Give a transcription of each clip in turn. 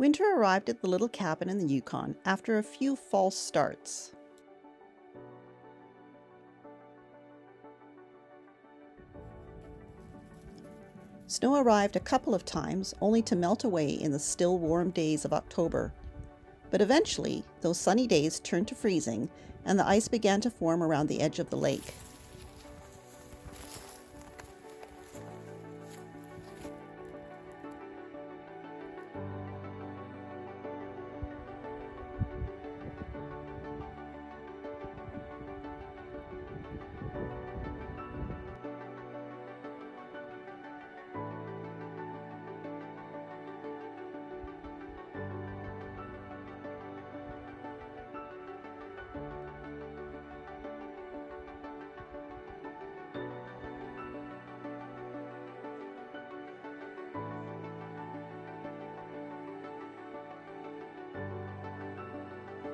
Winter arrived at the little cabin in the Yukon after a few false starts. Snow arrived a couple of times, only to melt away in the still warm days of October. But eventually, those sunny days turned to freezing, and the ice began to form around the edge of the lake.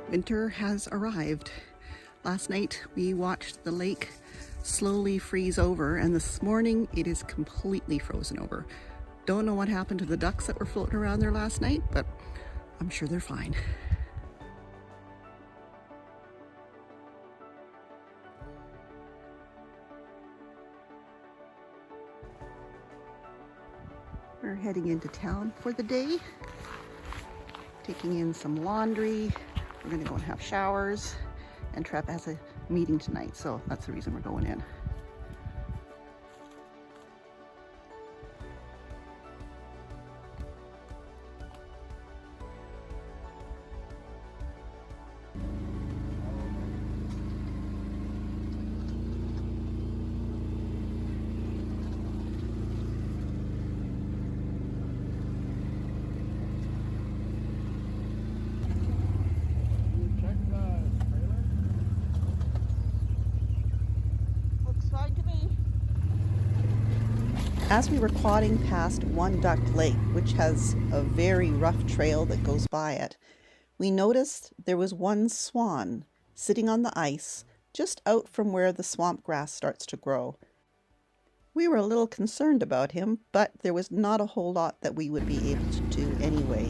Winter has arrived. Last night we watched the lake slowly freeze over, and this morning it is completely frozen over. Don't know what happened to the ducks that were floating around there last night, but I'm sure they're fine. We're heading into town for the day, taking in some laundry. We're gonna go and have showers, and Trev has a meeting tonight, so that's the reason we're going in. As we were quadding past One Duck Lake, which has a very rough trail that goes by it, we noticed there was one swan sitting on the ice just out from where the swamp grass starts to grow. We were a little concerned about him, but there was not a whole lot that we would be able to do anyway.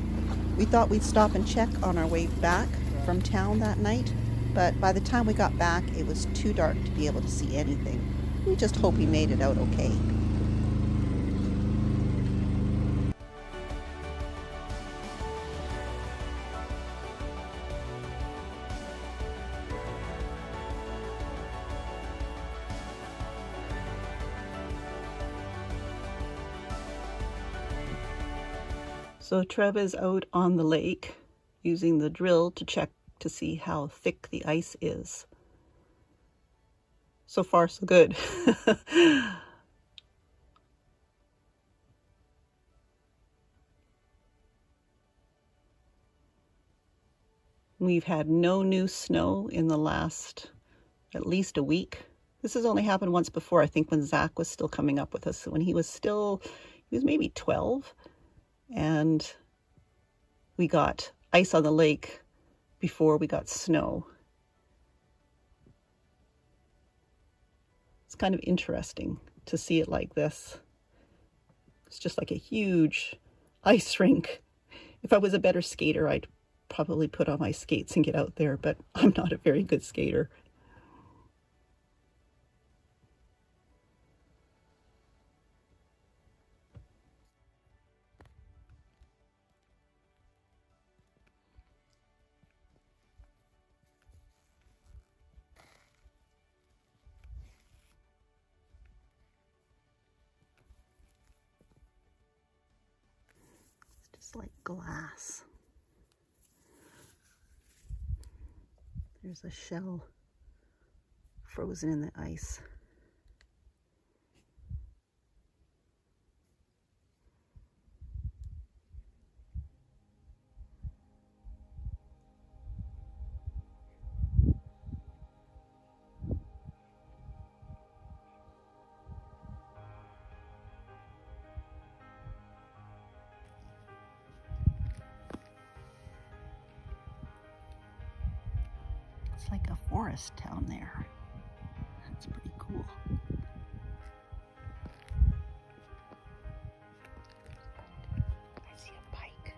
We thought we'd stop and check on our way back from town that night, but by the time we got back, it was too dark to be able to see anything. We just hope he made it out okay. So Trev is out on the lake using the drill to check to see how thick the ice is. So far, so good. We've had no new snow in the last at least a week. This has only happened once before, I think, when Zach was still coming up with us. When he was maybe 12, and we got ice on the lake before we got snow. It's kind of interesting to see it like this. It's just like a huge ice rink. If I was a better skater, I'd probably put on my skates and get out there, but I'm not a very good skater. It's like glass. There's a shell frozen in the ice. It's like a forest down there. That's pretty cool. I see a pike.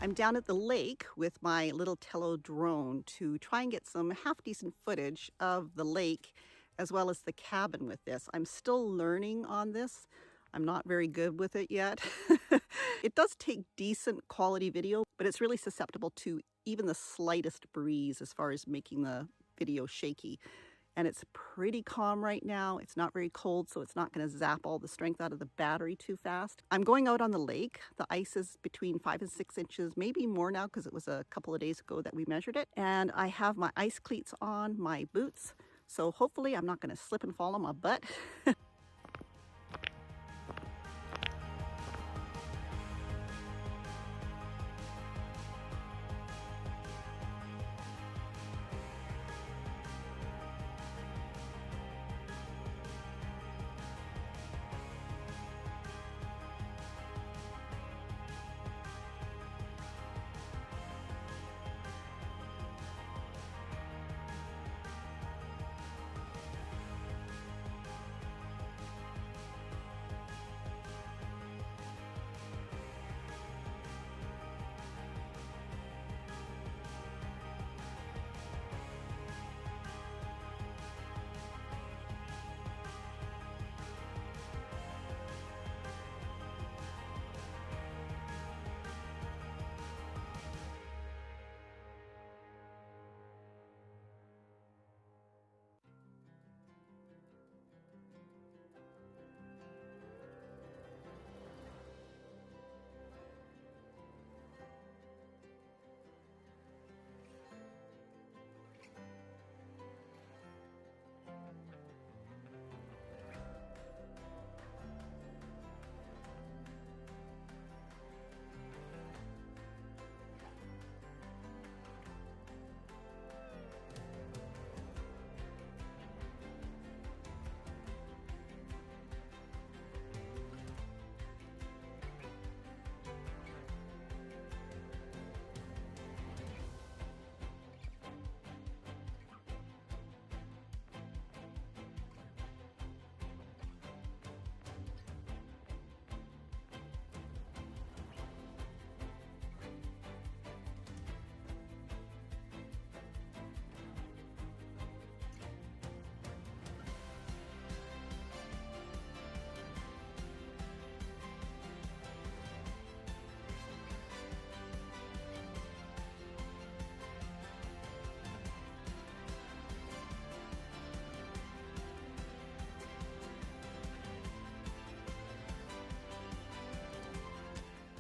I'm down at the lake with my little Tello drone to try and get some half-decent footage of the lake as well as the cabin with this. I'm still learning on this. I'm not very good with it yet. It does take decent quality video, but it's really susceptible to even the slightest breeze as far as making the video shaky. And it's pretty calm right now. It's not very cold, so it's not going to zap all the strength out of the battery too fast. I'm going out on the lake. The ice is between 5 and 6 inches, maybe more now because it was a couple of days ago that we measured it. And I have my ice cleats on, my boots, so hopefully I'm not going to slip and fall on my butt.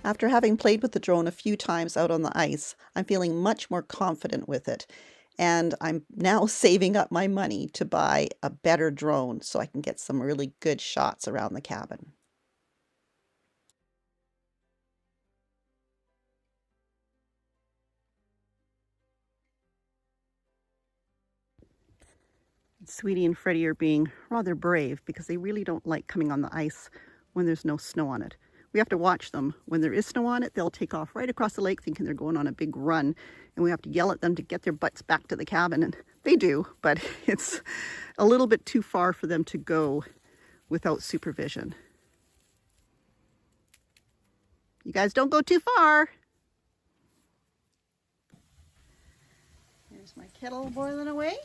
After having played with the drone a few times out on the ice, I'm feeling much more confident with it. And I'm now saving up my money to buy a better drone so I can get some really good shots around the cabin. Sweetie and Freddie are being rather brave because they really don't like coming on the ice when there's no snow on it. We have to watch them. When there is snow on it, they'll take off right across the lake thinking they're going on a big run, and we have to yell at them to get their butts back to the cabin, and they do, but it's a little bit too far for them to go without supervision. You guys don't go too far. Here's my kettle boiling away.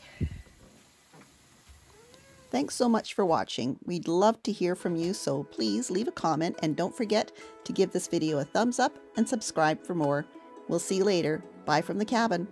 Thanks so much for watching. We'd love to hear from you, so please leave a comment and don't forget to give this video a thumbs up and subscribe for more. We'll see you later. Bye from the cabin.